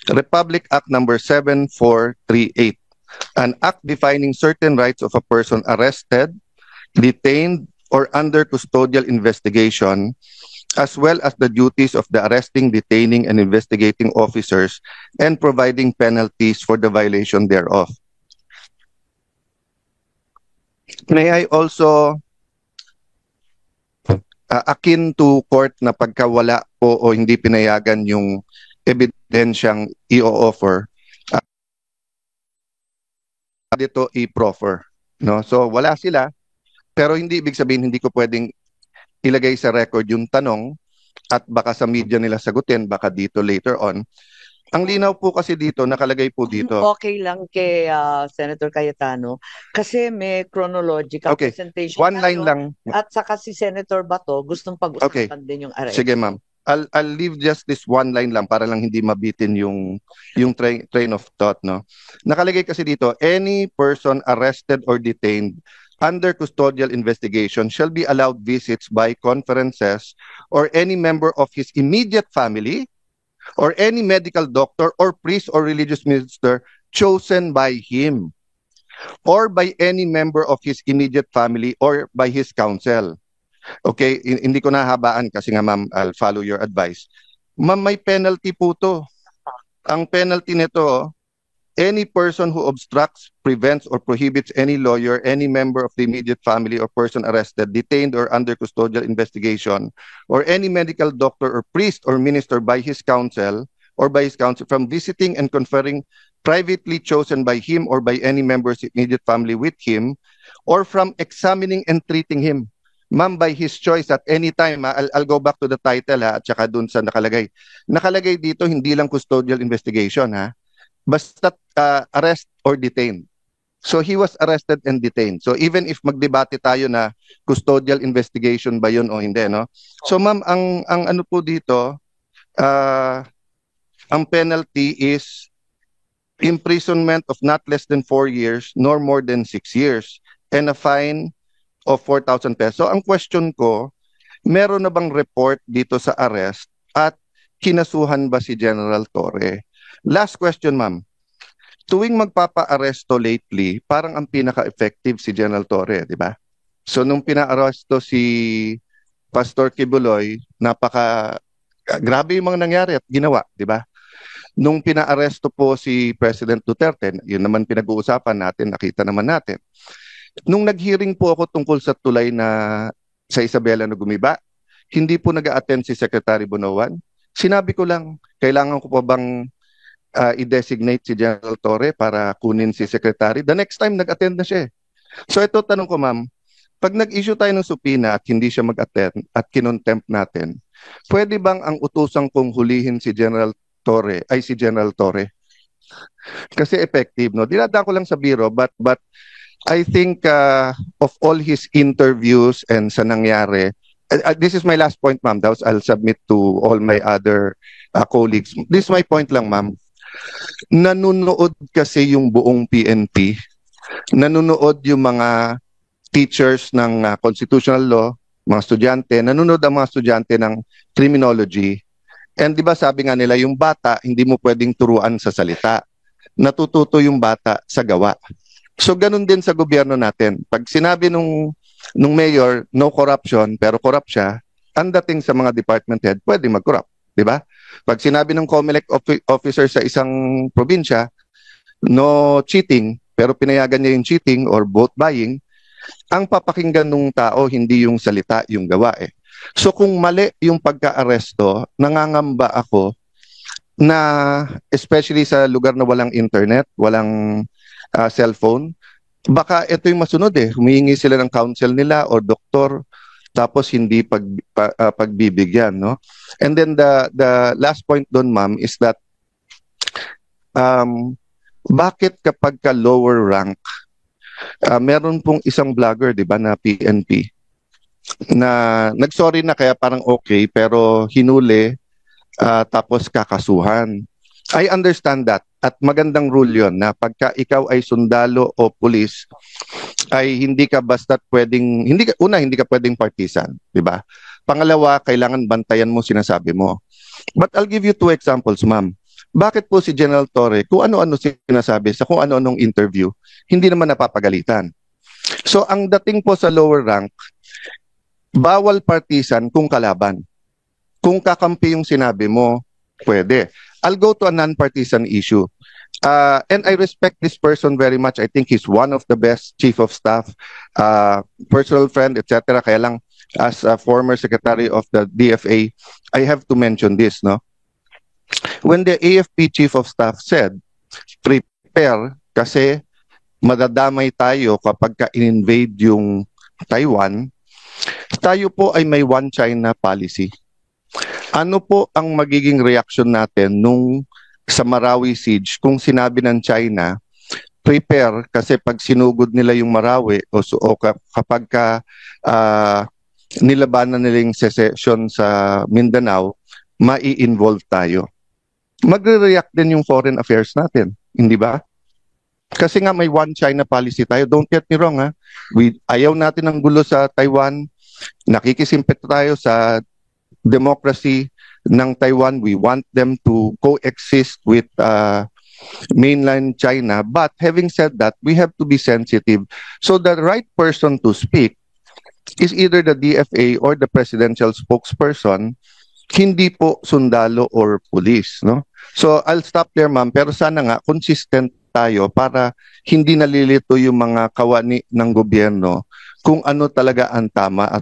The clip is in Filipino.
Republic Act number 7438, an act defining certain rights of a person arrested, detained, or under custodial investigation, as well as the duties of the arresting, detaining, and investigating officers, and providing penalties for the violation thereof. May I also, akin to court na pagkawala po o hindi pinayagan yung ebidensyang i-offer, dito i-proffer. No? So wala sila, pero hindi ibig sabihin hindi ko pwedeng ilagay sa record yung tanong at baka sa media nila sagutin, baka dito later on. Ang linaw po kasi dito, nakalagay po dito. Okay lang kay Senator Cayetano kasi may chronological Okay, presentation one line tayo. lang. At saka si Senator Bato gustong pag-usapan din yung arrest. Sige ma'am. I'll leave just this one line lang para lang hindi mabitin yung train of thought, no. Nakalagay kasi dito, any person arrested or detained under custodial investigation shall be allowed visits by conferences or any member of his immediate family or any medical doctor or priest or religious minister chosen by him or by any member of his immediate family or by his counsel. Okay, hindi ko nahabaan kasi nga ma'am, I'll follow your advice. Ma'am, may penalty po to. Ang penalty nito, any person who obstructs, prevents, or prohibits any lawyer, any member of the immediate family or person arrested, detained, or under custodial investigation, or any medical doctor or priest or minister by his counsel from visiting and conferring privately chosen by him or by any member's immediate family with him, or from examining and treating him. Ma'am, by his choice at any time, I'll go back to the title at saka dun sa nakalagay. Nakalagay dito, hindi lang custodial investigation basta arrest or detained. So he was arrested and detained. So even if magdebate tayo na custodial investigation ba yun o hindi, no? So ma'am, ang ano po dito, ang penalty is imprisonment of not less than 4 years nor more than 6 years and a fine of 4,000 pesos. So ang question ko, meron na bang report dito sa arrest at kinasuhan ba si General Torre? Last question, ma'am. Tuwing magpapa-aresto lately, parang ang pinaka-effective si General Torre, di ba? So nung pina-aresto si Pastor Kibuloy, grabe yung mga nangyari at ginawa, di ba? Nung pina-aresto po si President Duterte, yun naman pinag-uusapan natin, nakita naman natin. Nung nag-hearing po ako tungkol sa tulay na sa Isabela na gumiba, hindi po nag-a-attend si Secretary Bonoan. Sinabi ko lang, kailangan ko pa bang i-designate si General Torre para kunin si Secretary? The next time, nag-attend na siya. So ito, tanong ko ma'am, pag nag-issue tayo ng subpoena at hindi siya mag-attend at kinontempt natin, pwede bang ang utusang kong hulihin si General Torre ay si General Torre? Kasi effective, no? Dinadaan ko lang sa biro, but I think of all his interviews and sa nangyari, this is my last point, ma'am. I'll submit to all my other colleagues. This is my point lang, ma'am. Nanunood kasi yung buong PNP. Nanunood yung mga teachers ng constitutional law, mga estudyante. Nanunood ang mga estudyante ng criminology. And di ba sabi nga nila, yung bata, hindi mo pwedeng turuan sa salita. Natututo yung bata sa gawa. So ganun din sa gobyerno natin. Pag sinabi nung mayor, no corruption, pero corrupt siya, ang dating sa mga department head, pwede mag-corrupt. Di ba? Pag sinabi ng COMELEC officer sa isang probinsya, no cheating, pero pinayagan niya yung cheating or vote buying, ang papakinggan ng tao, hindi yung salita, yung gawa eh. So kung mali yung pagka-aresto, nangangamba ako na especially sa lugar na walang internet, walang cellphone, baka ito yung masunod eh. Humihingi sila ng counsel nila o doktor, tapos hindi pagbibigyan, no? And then the last point doon, ma'am, is that bakit kapag ka lower rank, meron pong isang vlogger, di ba, na PNP, na nagsorry na kaya parang okay, pero hinuli, tapos kakasuhan. I understand that. At magandang rule yon na pagka ikaw ay sundalo o pulis, ay hindi ka basta pwedeng, hindi ka pwedeng partisan, di ba? Pangalawa, kailangan bantayan mo sinasabi mo. But I'll give you 2 examples, ma'am. Bakit po si General Torre, kung ano-ano sinasabi sa kung ano-anong interview, hindi naman napapagalitan? So ang dating po sa lower rank, bawal partisan kung kalaban. Kung kakampi yung sinabi mo, pwede. I'll go to a non-partisan issue. And I respect this person very much. I think he's one of the best chief of staff, personal friend, etc. Kaya lang, as a former secretary of the DFA, I have to mention this, no? When the AFP chief of staff said, prepare kasi madadamay tayo kapag ka-invade yung Taiwan, tayo po ay may one China policy. Ano po ang magiging reaction natin nung sa Marawi siege kung sinabi ng China, prepare kasi pag sinugod nila yung Marawi kapag nilabanan nila yung secession sa Mindanao, mai-involve tayo. Magre-react din yung foreign affairs natin, hindi ba? Kasi nga may one China policy tayo. Don't get me wrong, ha? Ayaw natin ng gulo sa Taiwan. Nakikisimpet tayo sa democracy ng Taiwan. We want them to coexist with mainland China. But having said that, we have to be sensitive. So the right person to speak is either the DFA or the presidential spokesperson, hindi po sundalo or police, no? So I'll stop there, ma'am. Pero sana nga consistent tayo para hindi nalilito yung mga kawani ng gobyerno kung ano talaga ang tama at